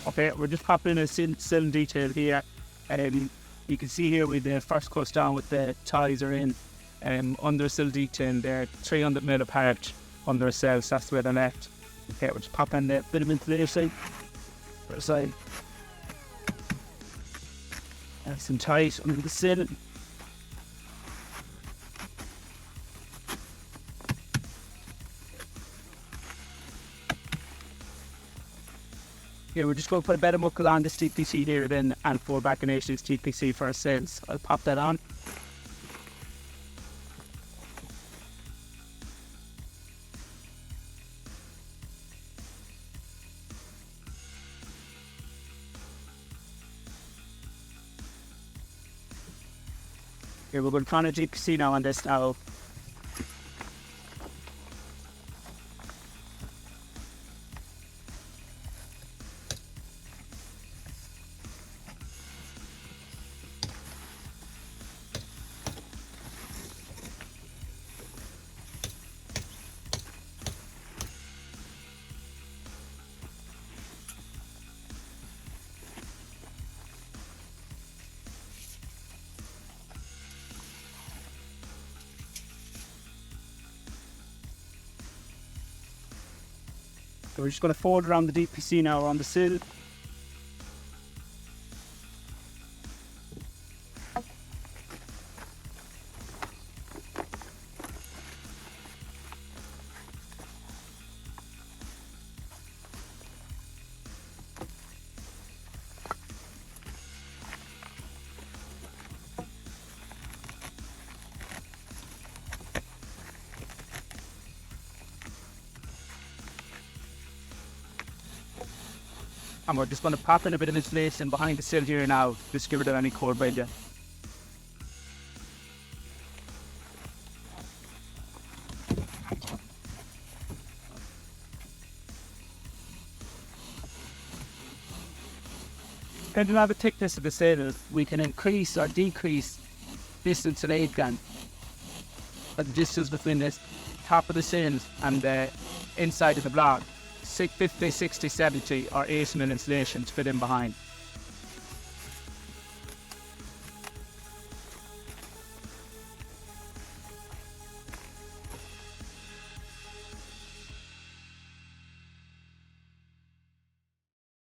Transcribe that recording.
Okay, we're just popping a sill detail here. You can see here with the first cuts down with the ties are in under sill detail. They're 300 mil apart under a cell, so that's the way they're left. Okay, we're just popping the bit of insulation for the side. Nice and tight under the sill. Here, we're just going to put a better buckle on this TPC here then and pour back an inch TPC for our sails. I'll pop that on. Here, we're going to turn a TPC now on this now. So we're just going to fold around the DPC now on the sill. And we're just going to pop in a bit of insulation behind the sill here now, just give it any cold failure. Depending on the thickness of the sill, we can increase or decrease this insulation, but the distance between the top of the sill and the inside of the block. 50, 60, 70 or 80 mil insulation to fit in behind.